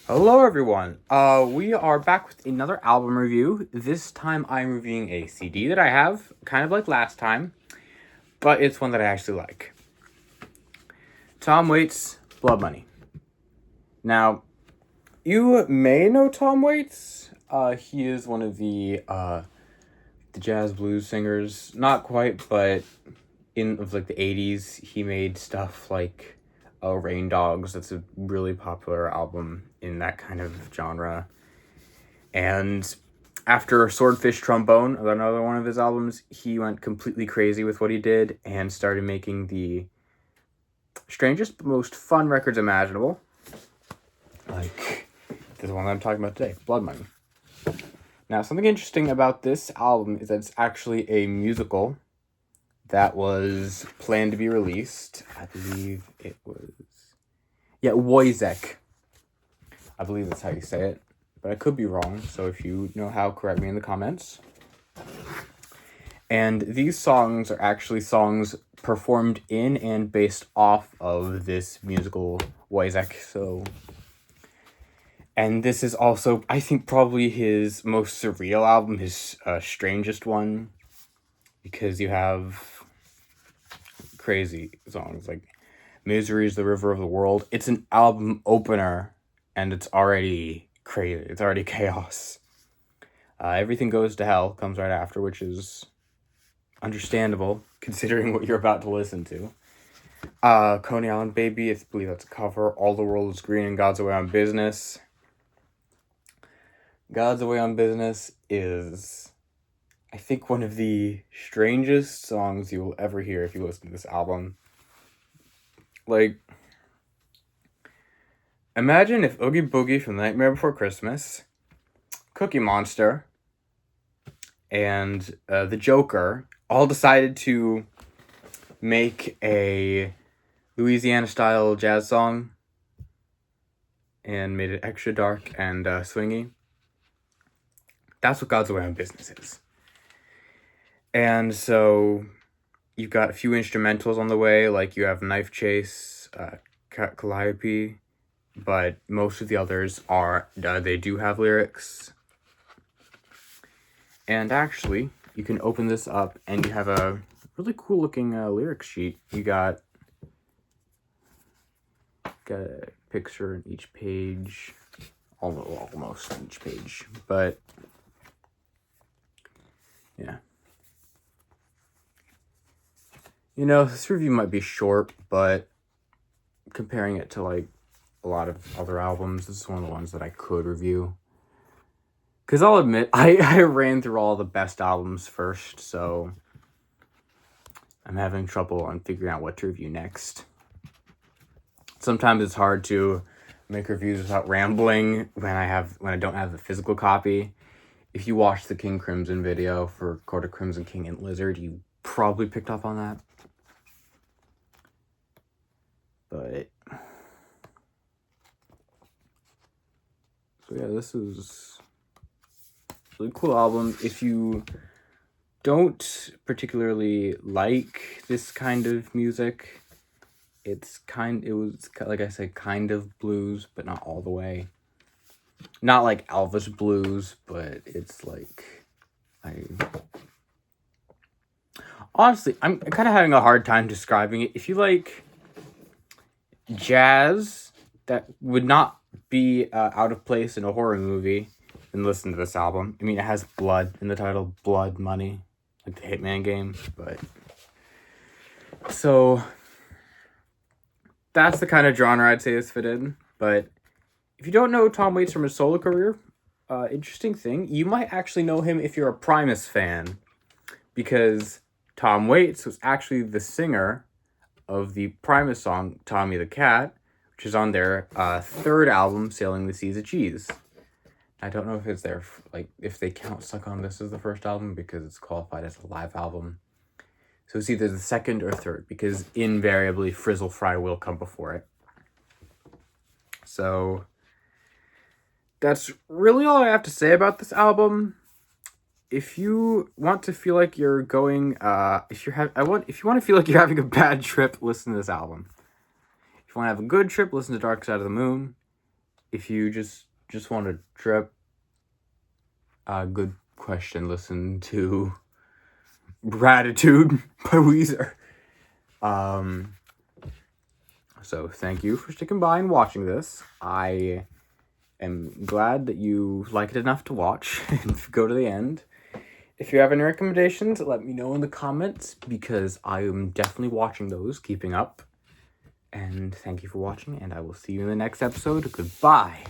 Hello everyone. We are back with another album review. This time I'm reviewing a CD that I have, kind of like last time, but it's one that I actually like. Tom Waits, Blood Money. Now, you may know Tom Waits. He is one of the jazz blues singers. Not quite, but in of like the 80s, he made stuff like Rain Dogs. That's a really popular album in that kind of genre. And after Swordfish Trombone, another one of his albums, he went completely crazy with what he did and started making the strangest, most fun records imaginable. Like this one that I'm talking about today, Blood Money. Now, something interesting about this album is that it's actually a musical that was planned to be released. I believe it was... Yeah, Wojciech. I believe that's how you say it. But I could be wrong, so if you know how, correct me in the comments. And these songs are actually songs performed in and based off of this musical Wojciech. And this is also, I think, probably his most surreal album, his strangest one, because you have crazy songs like Misery is the River of the World. It's an album opener, and it's already crazy. It's already chaos. Everything Goes to Hell comes right after, which is understandable considering what you're about to listen to. Coney Island Baby, I believe that's a cover. All the World is Green and God's Away on Business. God's Away on Business is, I think, one of the strangest songs you will ever hear if you listen to this album. Like, imagine if Oogie Boogie from The Nightmare Before Christmas, Cookie Monster, and the Joker all decided to make a Louisiana-style jazz song and made it extra dark and swingy. That's what God's Away on Business is. And so you've got a few instrumentals on the way, like you have Knife Chase, Calliope, but most of the others are, they do have lyrics. And actually, you can open this up and you have a really cool looking lyrics sheet. You got a picture in each page, almost in each page, but yeah. You know, this review might be short, but comparing it to like a lot of other albums, this is one of the ones that I could review. Because I'll admit, I ran through all the best albums first, so I'm having trouble on figuring out what to review next. Sometimes it's hard to make reviews without rambling when I don't have the physical copy. If you watched the King Crimson video for Court of Crimson King and Lizard, you probably picked up on that. But so yeah, this is a really cool album. If you don't particularly like this kind of music, it was, like I said, kind of blues, but not all the way. Not like Elvis blues, but it's like, honestly, I'm kind of having a hard time describing it. If you like jazz that would not be out of place in a horror movie, then listen to this album. I mean, it has blood in the title, Blood Money, like the Hitman game, but so that's the kind of genre I'd say this fit in. But if you don't know Tom Waits from his solo career, interesting thing, you might actually know him if you're a Primus fan, because Tom Waits was actually the singer of the Primus song Tommy the Cat, which is on their third album, Sailing the Seas of Cheese. I don't know if it's their, like, if they count Suck On This as the first album, because it's qualified as a live album. So it's either the second or third, because invariably Frizzle Fry will come before it. So that's really all I have to say about this album. If you want to feel like you're going, if you want to feel like you're having a bad trip, listen to this album. If you want to have a good trip, listen to Dark Side of the Moon. if you just want to trip, good question, listen to Gratitude by Weezer. So thank you for sticking by and watching this. I am glad that you liked it enough to watch and go to the end. If you have any recommendations, let me know in the comments, because I am definitely watching those, keeping up. And thank you for watching, and I will see you in the next episode. Goodbye.